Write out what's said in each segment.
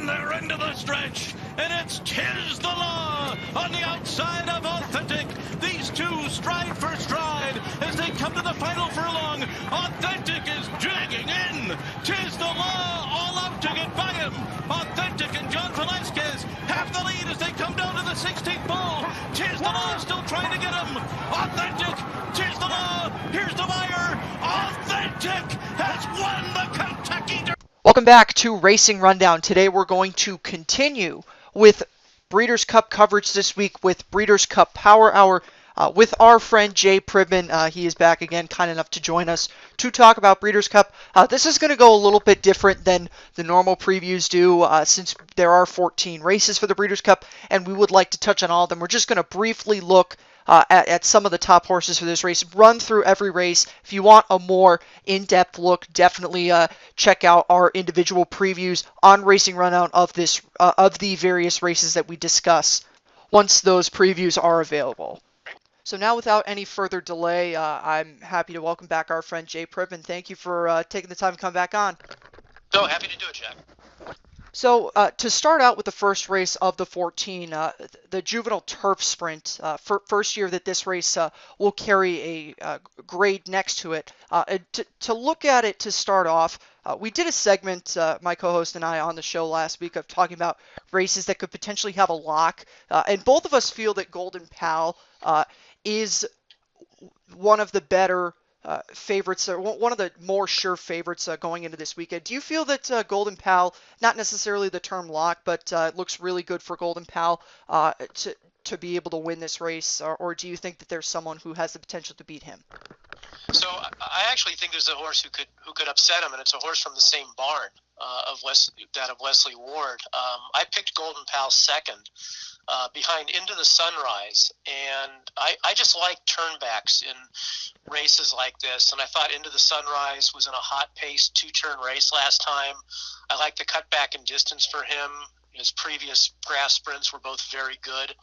and they're into the stretch, and it's Tis the Law on the outside of Authentic. These two stride for stride as they come to the final furlong. Authentic is dragging in. Tis the Law all out to get by him. Authentic and John Velasquez have the lead as they come down to the 16th ball. Tis the Law still trying to get him. Authentic, Tis the Law, here's the buyer. Authentic has won the Kentucky Derby. Welcome back to Racing Rundown. Today we're going to continue with Breeders' Cup coverage this week with Breeders' Cup Power Hour with our friend Jay Privman. He is back again, kind enough to join us to talk about Breeders' Cup. This is going to go a little bit different than the normal previews do since there are 14 races for the Breeders' Cup, and we would like to touch on all of them. We're just going to briefly look at some of the top horses for this race, run through every race. If you want a more in-depth look, definitely check out our individual previews on Racing Rundown of the various races that we discuss once those previews are available. So now, without any further delay, I'm happy to welcome back our friend Jay Privman. Thank you for taking the time to come back on. So happy to do it, Jack. So to start out with the first race of the 14, the Juvenile Turf Sprint, first year that this race will carry a grade next to it. To look at it to start off, we did a segment, my co-host and I, on the show last week of talking about races that could potentially have a lock, and both of us feel that Golden Pal is one of the better favorites, or one of the more sure favorites going into this weekend. Do you feel that Golden Pal, not necessarily the term lock, but looks really good for Golden Pal to be able to win this race, or do you think that there's someone who has the potential to beat him? So I actually think there's a horse who could upset him, and it's a horse from the same barn of Wesley Ward. I picked Golden Pal second. Behind Into the Sunrise, and I just like turnbacks in races like this, and I thought Into the Sunrise was in a hot-paced two-turn race last time. I like the cutback in distance for him. His previous grass sprints were both very good,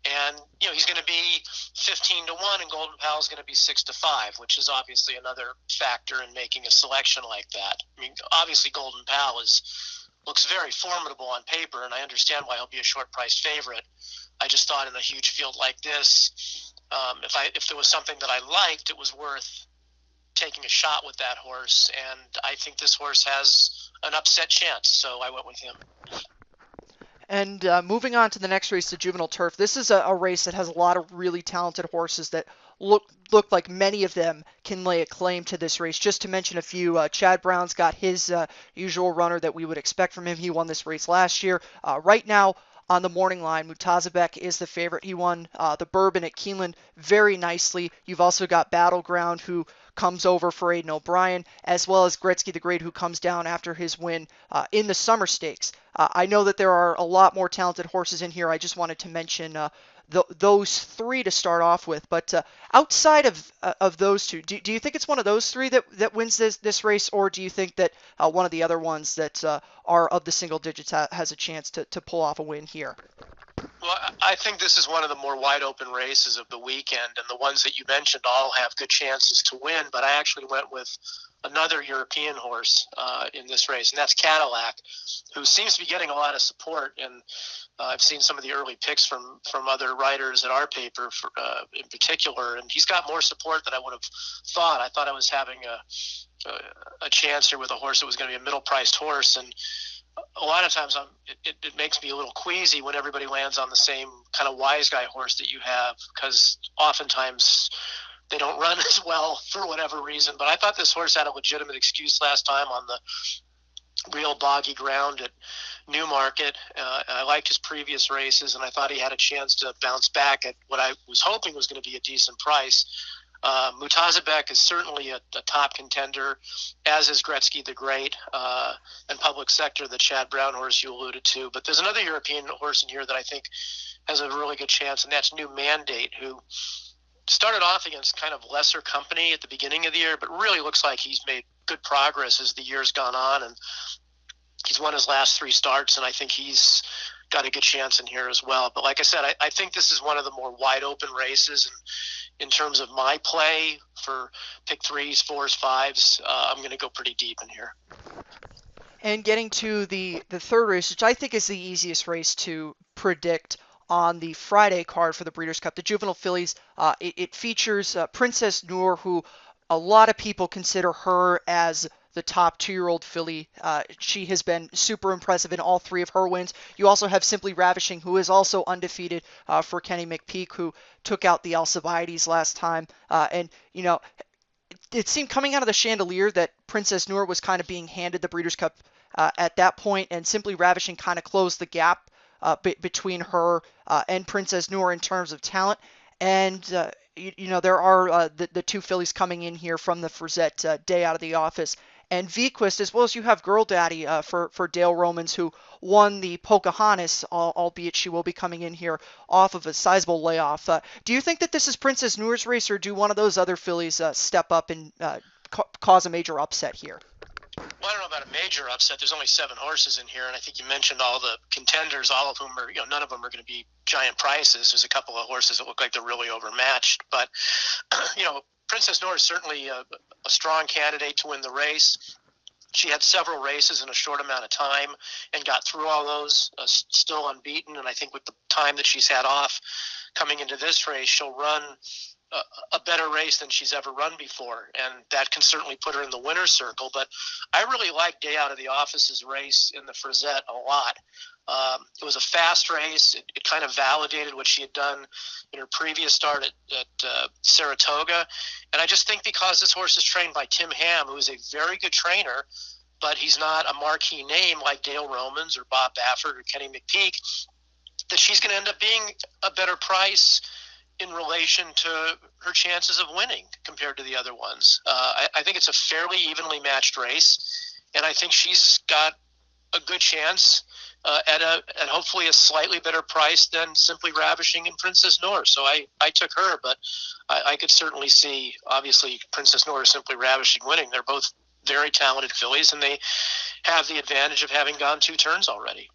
and he's going to be 15-1, and Golden Pal is going to be 6-5, which is obviously another factor in making a selection like that. I mean, obviously Golden Pal looks very formidable on paper, and I understand why he'll be a short-priced favorite. I just thought in a huge field like this, if there was something that I liked, it was worth taking a shot with that horse, and I think this horse has an upset chance, so I went with him. And moving on to the next race, the Juvenile Turf. This is a race that has a lot of really talented horses that look like many of them can lay a claim to this race. Just to mention a few, Chad Brown's got his usual runner that we would expect from him. He won this race last year. Right now on the morning line, Mutazabek is the favorite. He won the Bourbon at Keeneland very nicely. You've also got Battleground, who comes over for Aidan O'Brien, as well as Gretzky the Great, who comes down after his win in the Summer Stakes. I know that there are a lot more talented horses in here. I just wanted to mention those three to start off with. But outside of those two, do you think it's one of those three that wins this race, or do you think that one of the other ones that are of the single digits has a chance to pull off a win here? Well, I think this is one of the more wide-open races of the weekend, and the ones that you mentioned all have good chances to win, but I actually went with another European horse in this race, and that's Cadillac, who seems to be getting a lot of support, and I've seen some of the early picks from other writers at our paper in particular, and he's got more support than I would have thought. I thought I was having a chance here with a horse that was going to be a middle-priced horse, and a lot of times it makes me a little queasy when everybody lands on the same kind of wise guy horse that you have, because oftentimes they don't run as well for whatever reason. But I thought this horse had a legitimate excuse last time on the real boggy ground at Newmarket. I liked his previous races, and I thought he had a chance to bounce back at what I was hoping was going to be a decent price. Mutazabek is certainly a top contender, as is Gretzky the Great, and Public Sector, the Chad Brown horse you alluded to. But there's another European horse in here that I think has a really good chance, and that's New Mandate, who started off against kind of lesser company at the beginning of the year, but really looks like he's made good progress as the year's gone on, and he's won his last three starts, and I think he's got a good chance in here as well. But like I said, I think this is one of the more wide open races, and in terms of my play for pick 3s, 4s, 5s, I'm going to go pretty deep in here. And getting to the third race, which I think is the easiest race to predict on the Friday card for the Breeders' Cup, the Juvenile Fillies. It features Princess Noor, who a lot of people consider her as the top 2-year-old filly. She has been super impressive in all 3 of her wins. You also have Simply Ravishing, who is also undefeated for Kenny McPeak, who took out the Alcibiades last time. And, you know, it seemed coming out of the Chandelier that Princess Noor was kind of being handed the Breeders' Cup at that point, and Simply Ravishing kind of closed the gap between her and Princess Noor in terms of talent. And there are the 2 fillies coming in here from the Frizette day out of the office. And Vequist, as well as you have Girl Daddy for Dale Romans, who won the Pocahontas, albeit she will be coming in here off of a sizable layoff. Do you think that this is Princess Noor's race, or do one of those other fillies step up and cause a major upset here? Well, I don't know about a major upset. There's only 7 horses in here, and I think you mentioned all the contenders, all of whom are, none of them are going to be giant prices. There's a couple of horses that look like they're really overmatched, but, Princess Noor is certainly a strong candidate to win the race. She had several races in a short amount of time and got through all those, still unbeaten, and I think with the time that she's had off coming into this race, she'll run a better race than she's ever run before, and that can certainly put her in the winner's circle. But I really like Day Out of the Office's race in the Frizette a lot. It was a fast race. It kind of validated what she had done in her previous start at Saratoga. And I just think because this horse is trained by Tim Ham, who is a very good trainer, but he's not a marquee name like Dale Romans or Bob Baffert or Kenny McPeak, that she's going to end up being a better price in relation to her chances of winning compared to the other ones. I think it's a fairly evenly matched race, and I think she's got a good chance at hopefully a slightly better price than Simply Ravishing and Princess Noor. So I took her, but I could certainly see, obviously, Princess Noor or Simply Ravishing winning. They're both very talented fillies, and they have the advantage of having gone 2 turns already.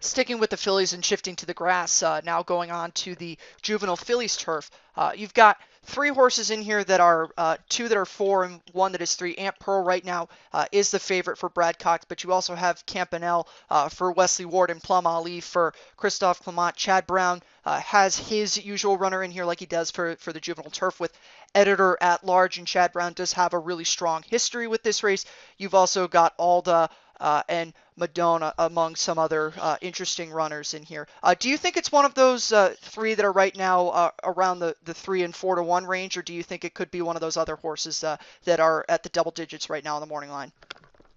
Sticking with the fillies and shifting to the grass, now going on to the Juvenile Fillies turf. You've got 3 horses in here that are 2 that are 4 and 1 that is 3. Aunt Pearl right now is the favorite for Brad Cox, but you also have Campanelle for Wesley Ward and Plum Ali for Christophe Clement. Chad Brown has his usual runner in here like he does for the Juvenile Turf with Editor at Large, and Chad Brown does have a really strong history with this race. You've also got Alda and Madonna among some other interesting runners in here. Do you think it's one of those 3 that are right now around the 3 and 4 to 1 range, or do you think it could be one of those other horses that are at the double digits right now on the morning line?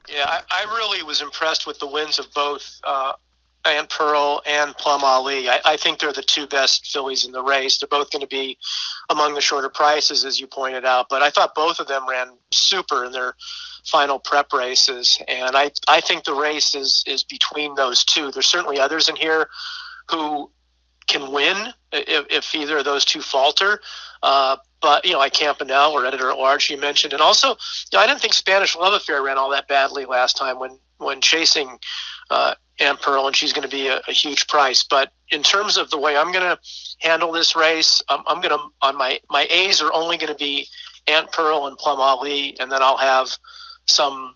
Yeah, I really was impressed with the wins of both Aunt Pearl and Plum Ali. I think they're the 2 best fillies in the race. They're both going to be among the shorter prices, as you pointed out, but I thought both of them ran super in their final prep races, and I think the race is between those 2. There's certainly others in here who can win if either of those 2 falter, but like Campanelle or Editor at Large you mentioned, and also I didn't think Spanish Love Affair ran all that badly last time when chasing Aunt Pearl, and she's going to be a huge price. But in terms of the way I'm going to handle this race, I'm going to, on my A's are only going to be Aunt Pearl and Plum Ali, and then I'll have some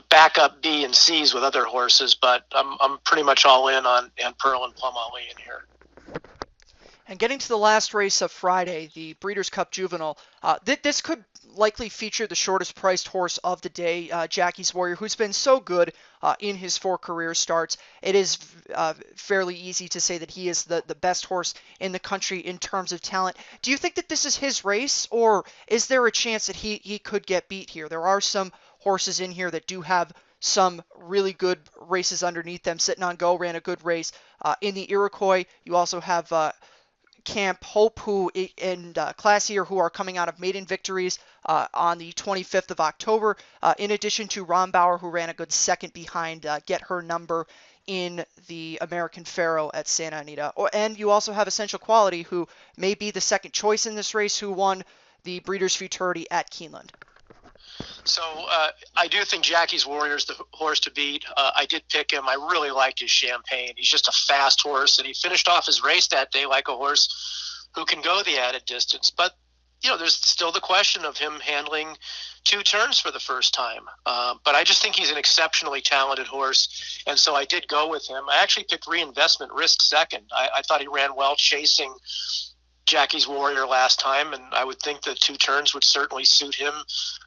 backup B and C's with other horses, but I'm pretty much all in on Aunt Pearl and Plum Ali in here. And getting to the last race of Friday, the Breeders' Cup Juvenile, this could likely feature the shortest priced horse of the day, Jackie's Warrior, who's been so good in his 4 career starts. It is fairly easy to say that he is the best horse in the country in terms of talent. Do you think that this is his race, or is there a chance that he could get beat here? There are some horses in here that do have some really good races underneath them. Sitting on Go ran a good race. In the Iroquois, you also have Camp Hope and Classier, who are coming out of maiden victories on the 25th of October, in addition to Rombauer, who ran a good second behind Get Her Number in the American Pharaoh at Santa Anita. And you also have Essential Quality, who may be the second choice in this race, who won the Breeders' Futurity at Keeneland. So I do think Jackie's Warrior is the horse to beat. I did pick him. I really liked his Champagne. He's just a fast horse, and he finished off his race that day like a horse who can go the added distance. But there's still the question of him handling 2 turns for the first time. But I just think he's an exceptionally talented horse, and so I did go with him. I actually picked Reinvestment Risk second. I thought he ran well chasing Jackie's Warrior last time, and I would think that 2 turns would certainly suit him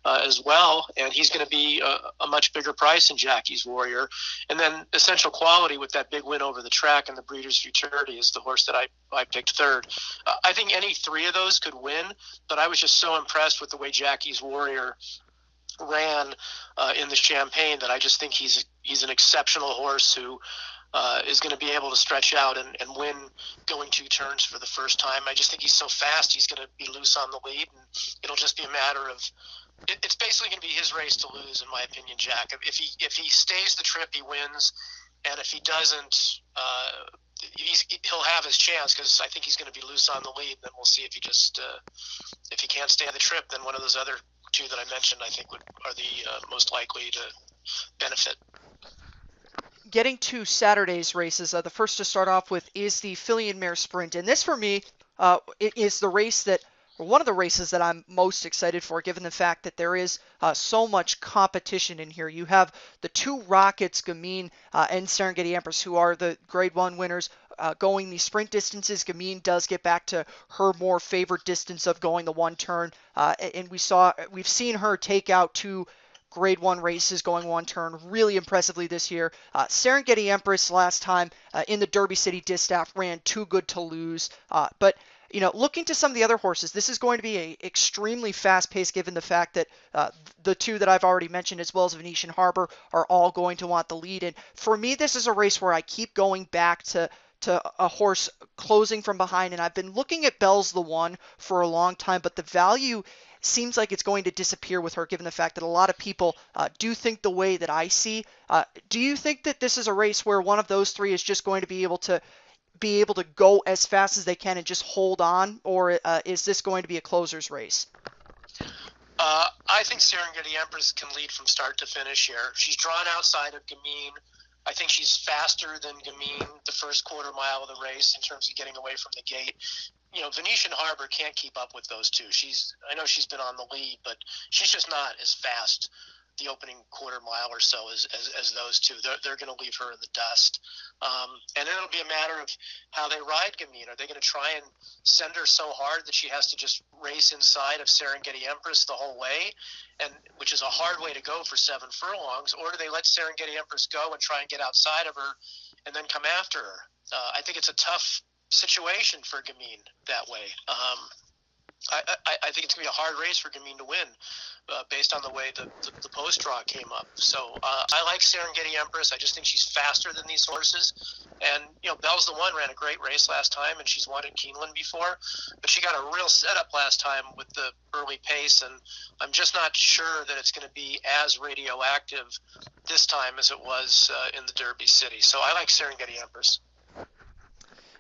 as well, and he's going to be a much bigger price than Jackie's Warrior. And then Essential Quality with that big win over the track and the Breeders' Futurity is the horse that I picked third. I think any 3 of those could win, but I was just so impressed with the way Jackie's Warrior ran in the Champagne that I just think he's an exceptional horse who is going to be able to stretch out and win going 2 turns for the first time. I just think he's so fast, he's going to be loose on the lead, and it'll just be a matter of it's basically going to be his race to lose, in my opinion, Jack. If he stays the trip, he wins, and if he doesn't, he'll have his chance, because I think he's going to be loose on the lead. Then we'll see if he if he can't stay the trip, then one of those other 2 that I mentioned I think are the most likely to benefit. Getting to Saturday's races, the first to start off with is the Filly and Mare Sprint. And this, for me, it is the race one of the races that I'm most excited for, given the fact that there is so much competition in here. You have the 2 Rockets, Gamine and Serengeti Empress, who are the Grade 1 winners. Going the sprint distances, Gamine does get back to her more favorite distance of going the 1 turn. And we've seen her take out 2 Grade 1 races going 1 turn really impressively this year. Serengeti Empress last time in the Derby City Distaff ran too good to lose. But looking to some of the other horses, this is going to be a extremely fast pace, given the fact that the 2 that I've already mentioned, as well as Venetian Harbor, are all going to want the lead. And for me, this is a race where I keep going back to a horse closing from behind, and I've been looking at Bell's the One for a long time, but the value seems like it's going to disappear with her, given the fact that a lot of people do think the way that I see. Do you think that this is a race where one of those 3 is just going to be able to go as fast as they can and just hold on, or is this going to be a closer's race? I think Serengeti Empress can lead from start to finish here. She's drawn outside of Gamine. I think she's faster than Gamine the first quarter mile of the race in terms of getting away from the gate. Venetian Harbor can't keep up with those 2. I know she's been on the lead, but she's just not as fast the opening quarter mile or so as those 2. They're going to leave her in the dust. And then it'll be a matter of how they ride Gamine. Are they going to try and send her so hard that she has to just race inside of Serengeti Empress the whole way, which is a hard way to go for 7 furlongs, or do they let Serengeti Empress go and try and get outside of her and then come after her? I think it's a tough situation for Gamine that way. I think it's going to be a hard race for Gamine to win based on the way the post draw came up. So I like Serengeti Empress. I just think she's faster than these horses. And, Bell's the One ran a great race last time, and she's won at Keeneland before. But she got a real setup last time with the early pace, and I'm just not sure that it's going to be as radioactive this time as it was in the Derby City. So I like Serengeti Empress.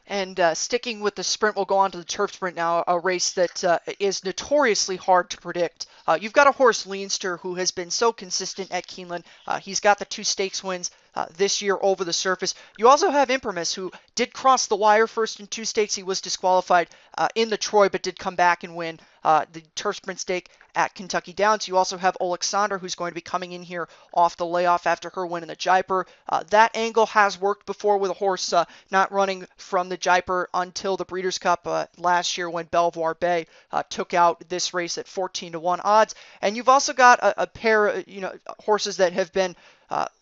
And sticking with the sprint, we'll go on to the turf sprint now, a race that is notoriously hard to predict. You've got a horse, Leinster, who has been so consistent at Keeneland. He's got the 2 stakes wins this year over the surface. You also have Imprimis, who did cross the wire first in 2 stakes. He was disqualified in the Troy, but did come back and win the turf sprint stake at Kentucky Downs. You also have Alexander, who's going to be coming in here off the layoff after her win in the Jaipur. That angle has worked before with a horse not running from the Jaipur until the Breeders' Cup last year when Belvoir Bay took out this race at 14-1 odds. And you've also got a pair of horses that have been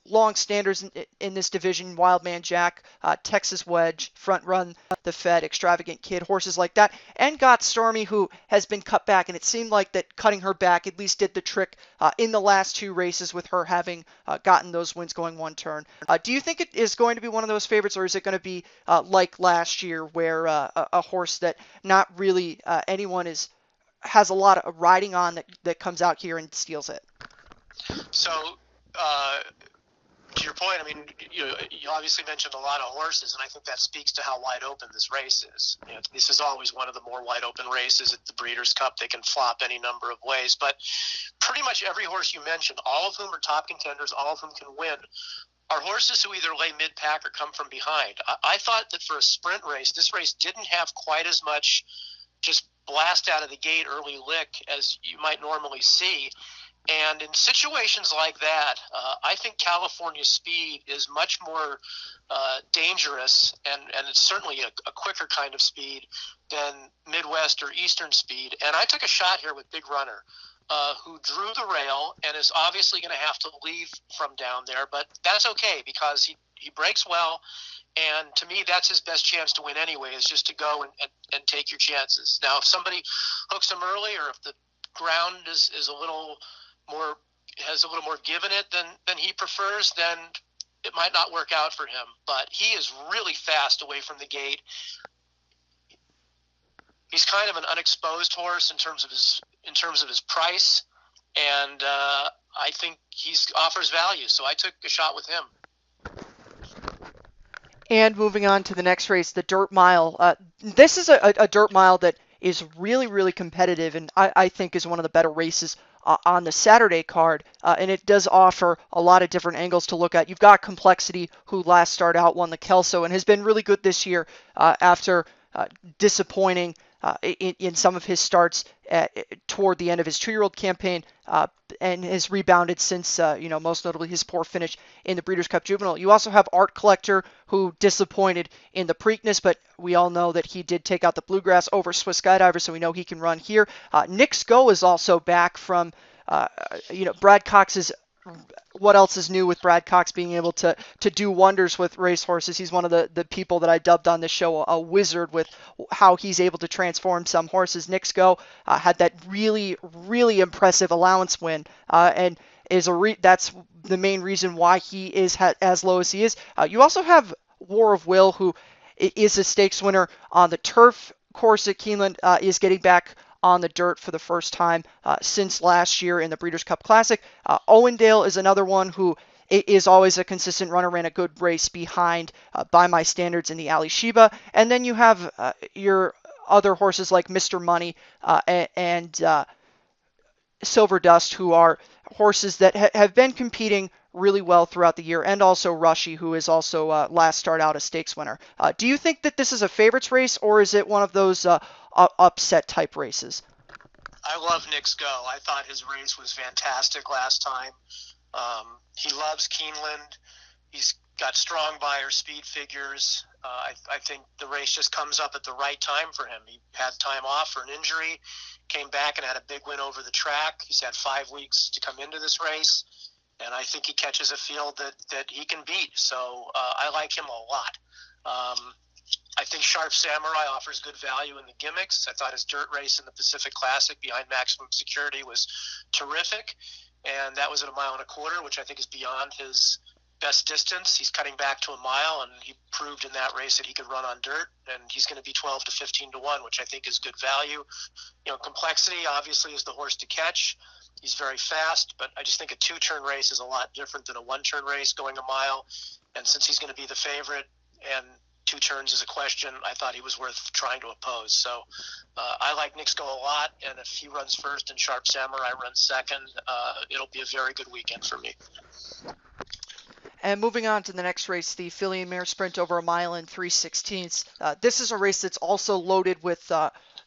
long standers in this division, Wildman Jack, Texas Wedge, Front Run, The Fed, Extravagant Kid, horses like that, and got Stormy, who has been cut back, and it seemed like that cutting her back at least did the trick in the last 2 races with her having gotten those wins going 1 turn. Do you think it is going to be one of those favorites, or is it going to be like last year where a horse that not really anyone has a lot of riding on that comes out here and steals it? So, to your point, you obviously mentioned a lot of horses, and I think that speaks to how wide open this race is. This is always one of the more wide open races at the Breeders' Cup. They can flop any number of ways, but pretty much every horse you mentioned, all of whom are top contenders, all of whom can win, are horses who either lay mid-pack or come from behind. I thought that for a sprint race, this race didn't have quite as much just blast out of the gate early lick as you might normally see. And in situations like that, I think California speed is much more dangerous, and it's certainly a quicker kind of speed than Midwest or Eastern speed. And I took a shot here with Big Runner, who drew the rail and is obviously going to have to leave from down there, but that's okay because he breaks well. And to me, that's his best chance to win anyway, is just to go and take your chances. Now, if somebody hooks him early, or if the ground is a little more, has a little more give in it than he prefers, then it might not work out for him. But he is really fast away from the gate. He's kind of an unexposed horse in terms of his price, and I think he offers value. So I took a shot with him. And moving on to the next race, the Dirt Mile. This is a Dirt Mile that is really, really competitive, and I think is one of the better races on the Saturday card, and it does offer a lot of different angles to look at. You've got Complexity, who last started out, won the Kelso, and has been really good this year after disappointing in some of his starts toward the end of his 2-year-old campaign, and has rebounded since, most notably his poor finish in the Breeders' Cup Juvenile. You also have Art Collector, who disappointed in the Preakness, but we all know that he did take out the Bluegrass over Swiss Skydiver, so we know he can run here. Nick's Go is also back from, Brad Cox's. What else is new with Brad Cox being able to do wonders with racehorses? He's one of the people that I dubbed on this show a wizard with how he's able to transform some horses. Nick's Go had that really, really impressive allowance win, and that's the main reason why he is as low as he is. You also have War of Will, who is a stakes winner on the turf course at Keeneland, is getting back on the dirt for the first time since last year in the Breeders' Cup Classic. Owendale is another one who is always a consistent runner, ran a good race behind, by my standards, in the Ali Sheba. And then you have your other horses like Mr. Money and Silver Dust, who are horses that have been competing really well throughout the year, and also Rushy, who is also last start out a stakes winner. Do you think that this is a favorites race, or is it one of those upset type races? I love Nick's Go. I thought his race was fantastic last time. He loves Keeneland. He's got strong buyer speed figures. I think the race just comes up at the right time for him. He had time off for an injury, came back and had a big win over the track. He's had 5 weeks to come into this race, and I think he catches a field that he can beat. So I like him a lot. I think Sharp Samurai offers good value in the gimmicks. I thought his dirt race in the Pacific Classic behind Maximum Security was terrific, and that was at 1.25 miles, which I think is beyond his best distance. He's cutting back to 1 mile, and he proved in that race that he could run on dirt, and he's going to be 12 to 15 to 1, which I think is good value. Complexity obviously is the horse to catch. He's very fast, but I just think a 2-turn race is a lot different than a 1-turn race going 1 mile, and since he's going to be the favorite and 2 turns is a question, I thought he was worth trying to oppose. So I like Nick's Go a lot, and if he runs first and Sharp Samurai runs second, it'll be a very good weekend for me. And moving on to the next race, the Filly and Mare Sprint over 1 mile and 3/16. This is a race that's also loaded with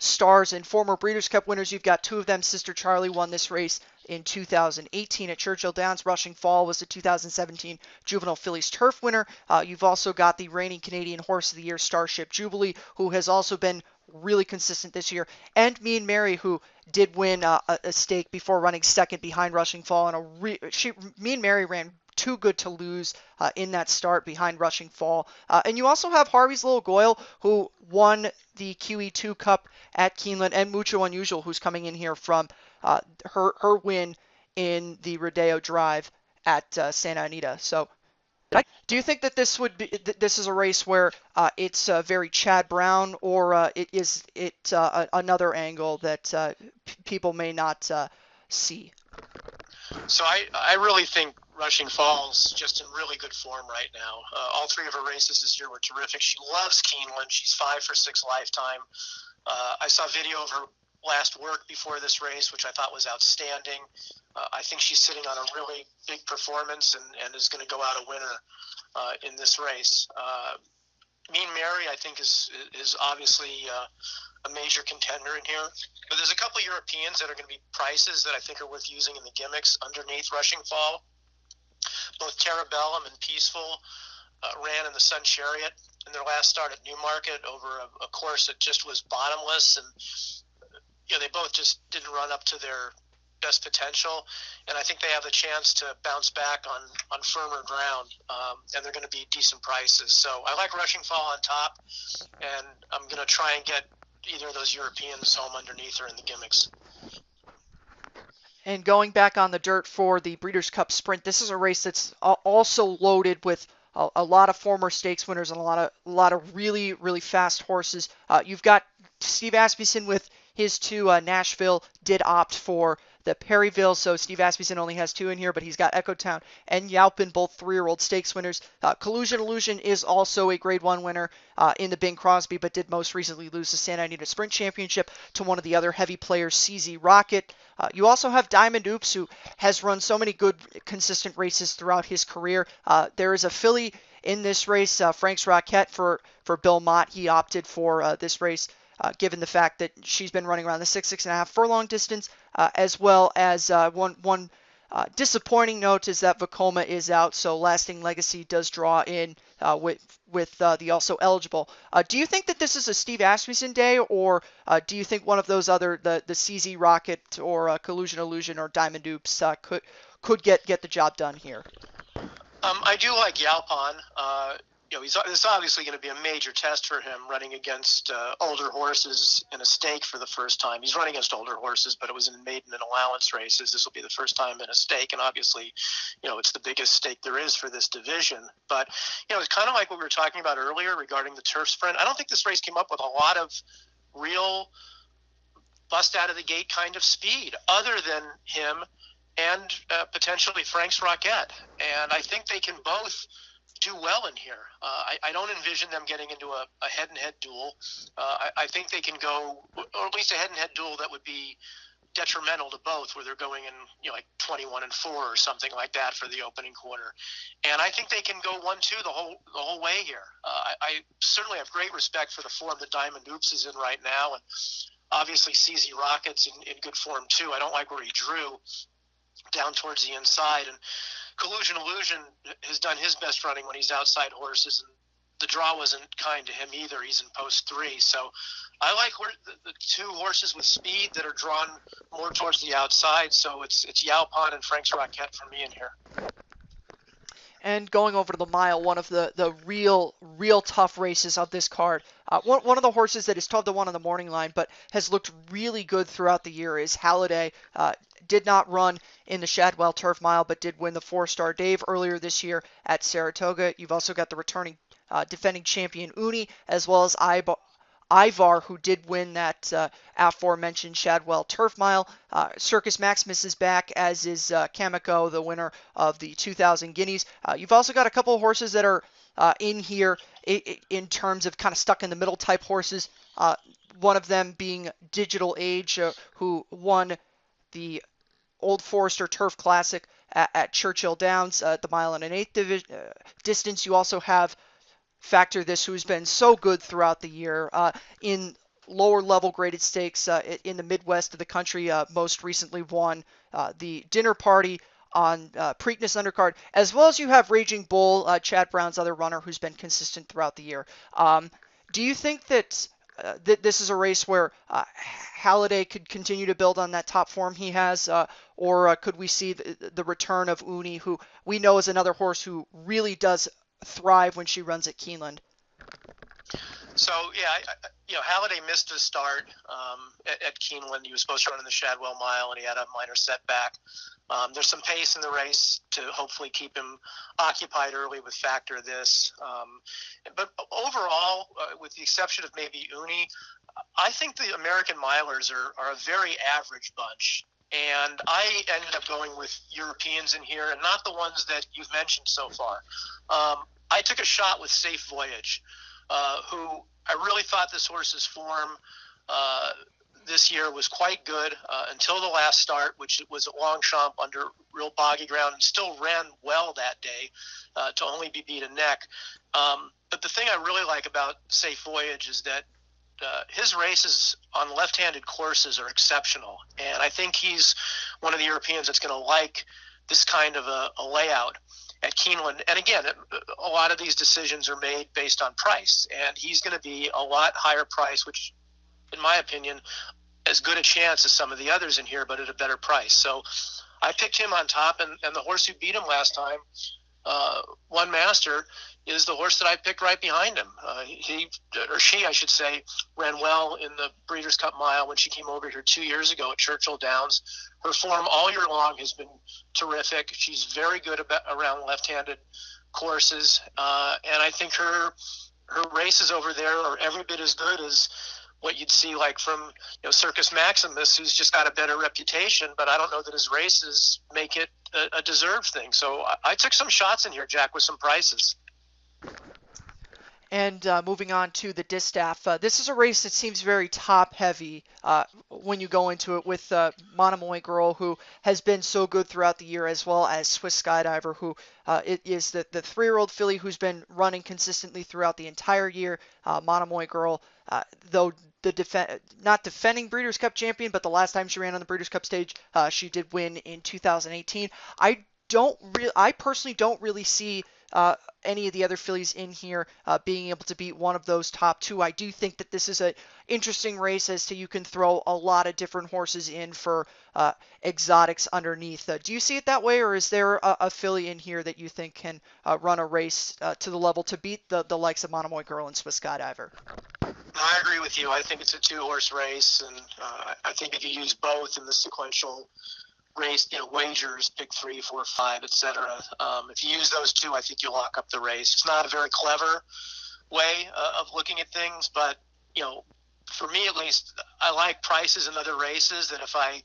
stars and former Breeders' Cup winners. You've got 2 of them. Sister Charlie won this race in 2018 at Churchill Downs. Rushing Fall was the 2017 Juvenile Fillies Turf winner. You've also got the reigning Canadian Horse of the Year, Starship Jubilee, who has also been really consistent this year, and Mean Mary, who did win a stake before running second behind Rushing Fall. And Mean Mary ran too good to lose in that start behind Rushing Fall. And you also have Harvey's Little Goyle, who won the QE2 Cup at Keeneland, and Mucho Unusual, who's coming in here from her win in the Rodeo Drive at Santa Anita. So do you think that this is a race where it's very Chad Brown, or is it another angle that people may not see? So I really think Rushing Fall's just in really good form right now. All 3 of her races this year were terrific. She loves Keeneland. She's 5 for 6 lifetime. I saw video of her last work before this race, which I thought was outstanding. I think she's sitting on a really big performance and is going to go out a winner in this race. Mean Mary, I think, is obviously a major contender in here. But there's a couple Europeans that are going to be prices that I think are worth using in the gimmicks underneath Rushing Fall. Both Terabellum and Peaceful ran in the Sun Chariot in their last start at Newmarket over a course that just was bottomless, and they both just didn't run up to their best potential, and I think they have the chance to bounce back on firmer ground, and they're going to be decent prices. So I like Rushing Fall on top, and I'm going to try and get either of those Europeans home underneath or in the gimmicks. And going back on the dirt for the Breeders' Cup Sprint, this is a race that's also loaded with a lot of former stakes winners and a lot of really, really fast horses. You've got Steve Asmussen with his two. Nashville did opt for the Perryville, so Steve Asmussen only has two in here, but he's got Echo Town and Yaupin, both 3-year-old stakes winners. Collusion Illusion is also a Grade 1 winner in the Bing Crosby, but did most recently lose the Santa Anita Sprint Championship to one of the other heavy players, CZ Rocket. You also have Diamond Oops, who has run so many good, consistent races throughout his career. There is a filly in this race, Frank's Rocket for Bill Mott. He opted for this race, given the fact that she's been running around the 6.5 furlong distance, as well as one disappointing note is that Vekoma is out, so Lasting Legacy does draw in with the also eligible. Do you think that this is a Steve Asmussen day, or do you think one of those other, the CZ Rocket or Collusion Illusion or Diamond Oops could get the job done here? I do like Yaupon. It's obviously going to be a major test for him running against older horses in a stake for the first time. He's running against older horses, but it was in maiden and allowance races. This will be the first time in a stake, and obviously, it's the biggest stake there is for this division. But, it's kind of like what we were talking about earlier regarding the turf sprint. I don't think this race came up with a lot of real bust out of the gate kind of speed other than him and potentially Frank's Rocket. And I think they can both do well in here. I don't envision them getting into a head-and-head duel. I think they can go, or at least a head-and-head duel that would be detrimental to both, where they're going in, like 21-4 or something like that for the opening quarter. And I think they can go 1-2 the whole way here. I certainly have great respect for the form that Diamond Oops is in right now, and obviously CZ Rocket's in good form too. I don't like where he drew down towards the inside, and Collusion Illusion has done his best running when he's outside horses, and the draw wasn't kind to him either. He's in post 3, so I like the two horses with speed that are drawn more towards the outside. So it's Yaupon and Frank's Rocket for me in here. And going over to the mile, one of the real tough races of this card. One of the horses that is 12-1 on the morning line, but has looked really good throughout the year is Halliday. Did not run in the Shadwell Turf Mile, but did win the 4-star Dave earlier this year at Saratoga. You've also got the returning defending champion Uni, as well as Ivar, who did win that aforementioned Shadwell Turf Mile. Circus Maximus is back, as is Kamiko, the winner of the 2000 Guineas. You've also got a couple of horses that are in here in terms of kind of stuck in the middle type horses. One of them being Digital Age, who won the Old Forester Turf Classic at Churchill Downs, the 1 1/8 distance. You also have Factor This, who's been so good throughout the year in lower level graded stakes in the Midwest of the country. Most recently won the Dinner Party on Preakness undercard, as well as you have Raging Bull, Chad Brown's other runner, who's been consistent throughout the year. Do you think that this is a race where Halliday could continue to build on that top form he has, or could we see the return of Uni, who we know is another horse who really does thrive when she runs at Keeneland? So, Halliday missed his start at Keeneland. He was supposed to run in the Shadwell Mile, and he had a minor setback. There's some pace in the race to hopefully keep him occupied early with Factor This. But overall, with the exception of maybe Uni, I think the American Milers are a very average bunch. And I ended up going with Europeans in here, and not the ones that you've mentioned so far. I took a shot with Safe Voyage, who I really thought this horse's form this year was quite good until the last start, which was at Longchamp under real boggy ground, and still ran well that day to only be beat a neck. But the thing I really like about Safe Voyage is that his races on left-handed courses are exceptional, and I think he's one of the Europeans that's going to like this kind of a layout at Keeneland. And again, a lot of these decisions are made based on price, and he's going to be a lot higher price, which, in my opinion, as good a chance as some of the others in here, but at a better price. So I picked him on top, and the horse who beat him last time, One Master, is the horse that I picked right behind him. She, I should say, ran well in the Breeders' Cup Mile when she came over here 2 years ago at Churchill Downs. Her form all year long has been terrific. She's very good around left-handed courses, and I think her races over there are every bit as good as what you'd see like from Circus Maximus, who's just got a better reputation, but I don't know that his races make it a deserved thing. So I took some shots in here, Jack, with some prices. And moving on to the Distaff, this is a race that seems very top-heavy when you go into it with Monomoy Girl, who has been so good throughout the year, as well as Swiss Skydiver, who it is the 3-year-old filly who's been running consistently throughout the entire year. Monomoy Girl, though not defending Breeders' Cup champion, but the last time she ran on the Breeders' Cup stage, she did win in 2018. I personally don't really see any of the other fillies in here being able to beat one of those top two. I do think that this is an interesting race as to you can throw a lot of different horses in for exotics underneath. Do you see it that way, or is there a filly in here that you think can run a race to the level to beat the likes of Monomoy Girl and Swiss Skydiver? I agree with you. I think it's a 2-horse race, and I think if you use both in the sequential race, wagers, pick 3, 4, 5, etc. If you use those two, I think you'll lock up the race. It's not a very clever way of looking at things, but for me at least, I like prices in other races. That if I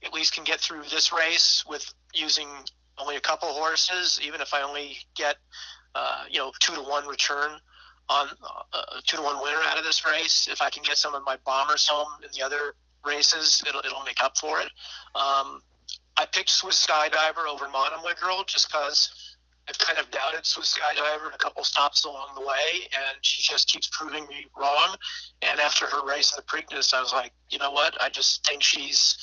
at least can get through this race with using only a couple horses, even if I only get 2-to-1 return on a 2-to-1 winner out of this race, if I can get some of my bombers home in the other races, it'll make up for it. I picked Swiss Skydiver over Monomoy Girl just because I've kind of doubted Swiss Skydiver in a couple stops along the way, and she just keeps proving me wrong. And after her race in the Preakness, I was like, you know what? I just think she's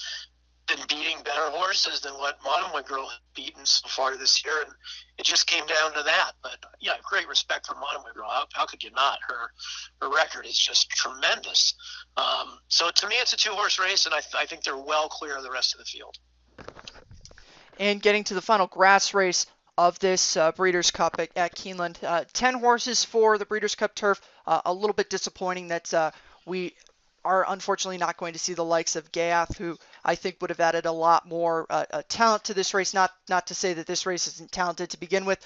been beating better horses than what Monomoy Girl has beaten so far this year, and it just came down to that. But yeah, great respect for Monomoy Girl. How could you not? Her record is just tremendous. So to me, it's a 2-horse race, and I think they're well clear of the rest of the field. And getting to the final grass race of this Breeders' Cup at Keeneland, 10 horses for the Breeders' Cup Turf. A little bit disappointing that we are unfortunately not going to see the likes of Gath, who I think would have added a lot more talent to this race. Not to say that this race isn't talented to begin with.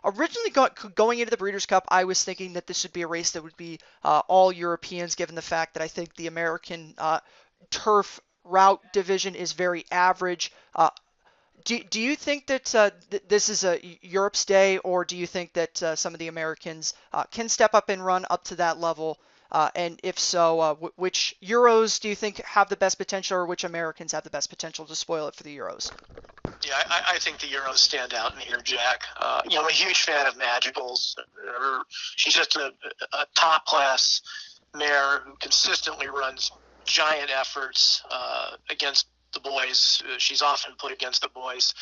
Originally going into the Breeders' Cup, I was thinking that this would be a race that would be all Europeans, given the fact that I think the American turf route division is very average. Do you think that this is a Europe's day, or do you think that some of the Americans can step up and run up to that level? And if so, which Euros do you think have the best potential, or which Americans have the best potential to spoil it for the Euros? Yeah, I think the Euros stand out in here, Jack. I'm a huge fan of Magicals. She's just a top-class mare who consistently runs giant efforts against the boys. She's often put against the boys.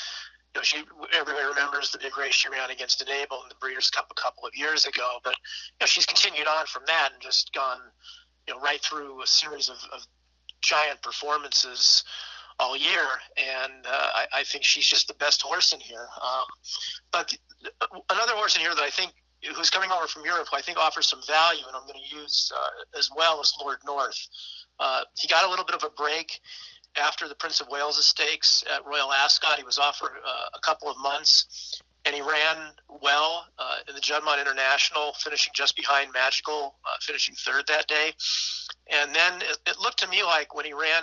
Everybody remembers the big race she ran against Enable in the Breeders' Cup a couple of years ago, but she's continued on from that and just gone right through a series of giant performances all year, and I think she's just the best horse in here. But another horse in here that I think who's coming over from Europe, who I think offers some value, and I'm going to use as well as Lord North. He got a little bit of a break after the Prince of Wales' stakes at Royal Ascot. He was off for a couple of months, and he ran well in the Juddmonte International, finishing just behind Magical, finishing third that day. And then it looked to me like when he ran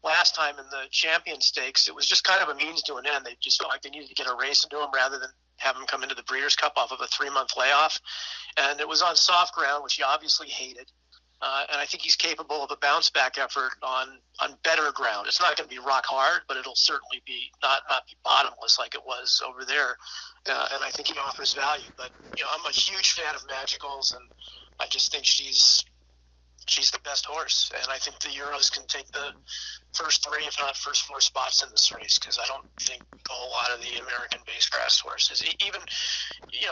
last time in the Champion Stakes, it was just kind of a means to an end. They just felt like they needed to get a race into him rather than have him come into the Breeders' Cup off of a 3-month layoff. And it was on soft ground, which he obviously hated. And I think he's capable of a bounce-back effort on better ground. It's not going to be rock hard, but it'll certainly be not be bottomless like it was over there. And I think he offers value. But I'm a huge fan of Magicals, and I just think she's she's the best horse, and I think the Euros can take the first 3, if not first 4 spots in this race, because I don't think a whole lot of the American-based grass horses, even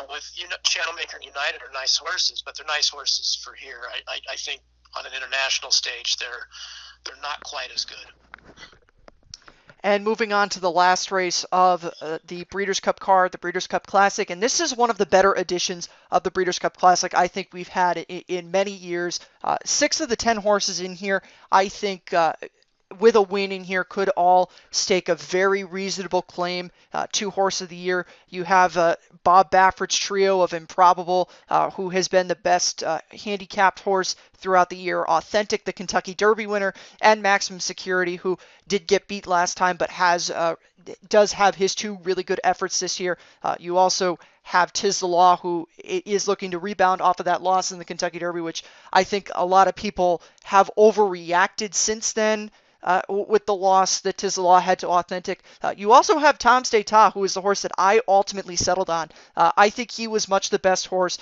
with Channelmaker and United, are nice horses, but they're nice horses for here. I think on an international stage, they're not quite as good. And moving on to the last race of the Breeders' Cup card, the Breeders' Cup Classic. And this is one of the better editions of the Breeders' Cup Classic I think we've had in many years. 6 of the 10 horses in here, I think, with a win in here, could all stake a very reasonable claim to Horse of the Year. You have Bob Baffert's trio of Improbable, who has been the best handicapped horse throughout the year. Authentic, the Kentucky Derby winner, and Maximum Security, who did get beat last time, but does have his 2 really good efforts this year. You also have Tiz the Law, who is looking to rebound off of that loss in the Kentucky Derby, which I think a lot of people have overreacted since then. With the loss that Tiz the Law had to Authentic. You also have Tom's d'Etat, who is the horse that I ultimately settled on. I think he was much the best horse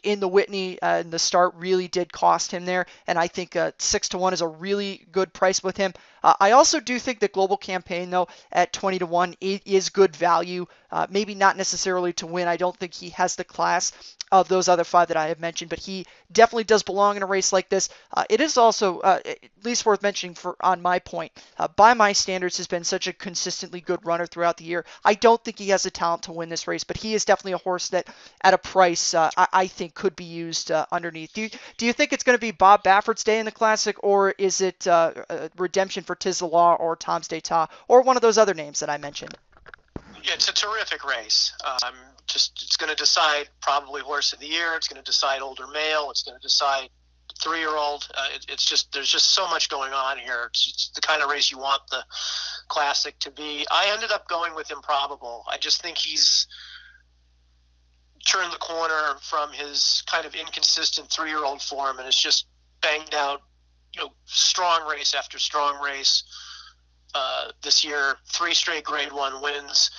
in the Whitney, and the start really did cost him there, and I think 6-1 is a really good price with him. I also do think that Global Campaign, though, at 20-1 is good value. Maybe not necessarily to win. I don't think he has the class of those other 5 that I have mentioned, but he definitely does belong in a race like this. It is also at least worth mentioning on my point, by my standards, has been such a consistently good runner throughout the year. I don't think he has the talent to win this race, but he is definitely a horse that at a price I think could be used underneath. Do you think it's going to be Bob Baffert's day in the Classic, or is it redemption for Tiz the Law or Tom's d'Etat, or one of those other names that I mentioned? Yeah, it's a terrific race. It's going to decide probably Horse of the Year. It's going to decide older male. It's going to decide 3-year-old. There's just so much going on here. It's the kind of race you want the Classic to be. I ended up going with Improbable. I just think he's turned the corner from his kind of inconsistent 3-year-old form, and it's just banged out, strong race after strong race. This year, 3 straight Grade 1 wins.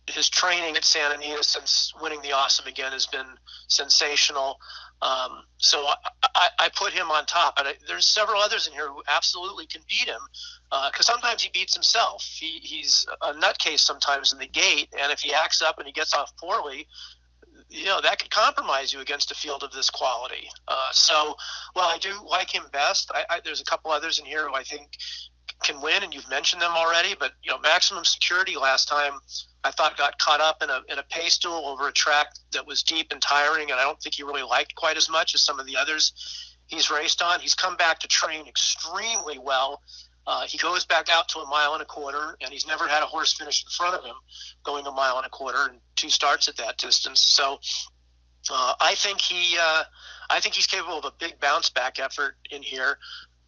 His training at Santa Anita since winning the Awesome Again has been sensational. So I put him on top. And there's several others in here who absolutely can beat him, because sometimes he beats himself. He's a nutcase sometimes in the gate, and if he acts up and he gets off poorly, that could compromise you against a field of this quality. So while I do like him best, there's a couple others in here who I think can win, and you've mentioned them already. But Maximum Security last time, I thought, got caught up in a pace duel over a track that was deep and tiring, and I don't think he really liked quite as much as some of the others he's raced on. He's come back to train extremely well. He goes back out to 1.25 miles, and he's never had a horse finish in front of him going 1.25 miles and 2 starts at that distance. So I think he's capable of a big bounce back effort in here.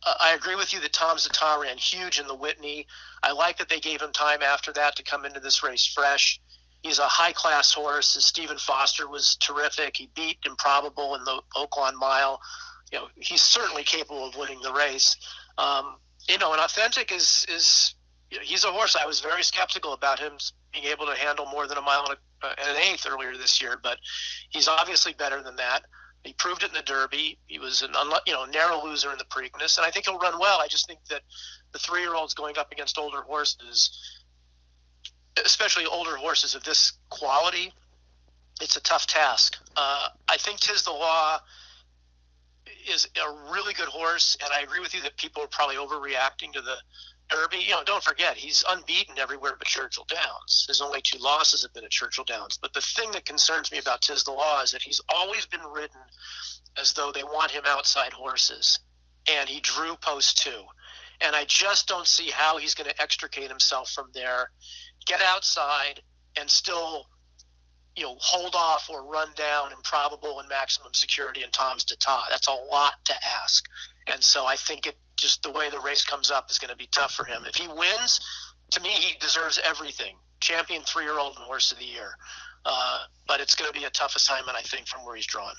I agree with you that Tom's d'Etat ran huge in the Whitney. I like that they gave him time after that to come into this race fresh. He's a high-class horse. Stephen Foster was terrific. He beat Improbable in the Oaklawn Mile. He's certainly capable of winning the race. And Authentic is he's a horse. I was very skeptical about him being able to handle more than 1 mile and an eighth earlier this year, but he's obviously better than that. He proved it in the Derby. He was a narrow loser in the Preakness, and I think he'll run well. I just think that the 3-year-olds going up against older horses, especially older horses of this quality, it's a tough task. I think Tiz the Law is a really good horse, and I agree with you that people are probably overreacting to the Derby. Don't forget, he's unbeaten everywhere but Churchill Downs. His only 2 losses have been at Churchill Downs. But the thing that concerns me about Tiz the Law is that he's always been ridden as though they want him outside horses, and he drew post 2. And I just don't see how he's going to extricate himself from there, get outside, and still hold off or run down Improbable and Maximum Security and Tom's d'Etat. That's a lot to ask. And so I think just the way the race comes up is going to be tough for him. If he wins, to me, he deserves everything. Champion 3-year-old and Horse of the Year. But it's going to be a tough assignment, I think, from where he's drawn.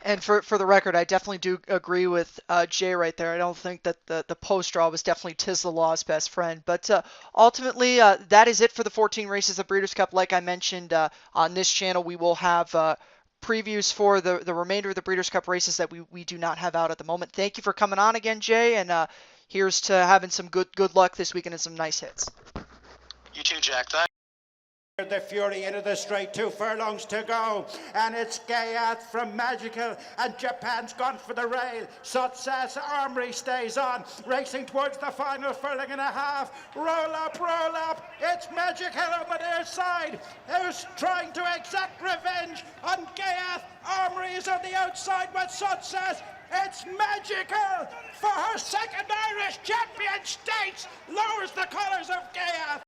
And for the record, I definitely do agree with Jay right there. I don't think that the post draw was definitely Tiz the Law's best friend. But ultimately, that is it for the 14 races of Breeders' Cup. Like I mentioned, on this channel, we will have previews for the remainder of the Breeders' Cup races that we do not have out at the moment. Thank you for coming on again, Jay, and here's to having some good luck this weekend and some nice hits. You too, Jack. Thanks. The Fury into the straight, 2 furlongs to go, and it's Gayat from Magical, and Japan's gone for the rail. Success Armory stays on, racing towards the final furlong and a half. Roll up, it's Magical on the near side, who's trying to exact revenge on Gayat. Armory is on the outside with Success. It's Magical for her second Irish Champion States, lowers the colours of Gayat.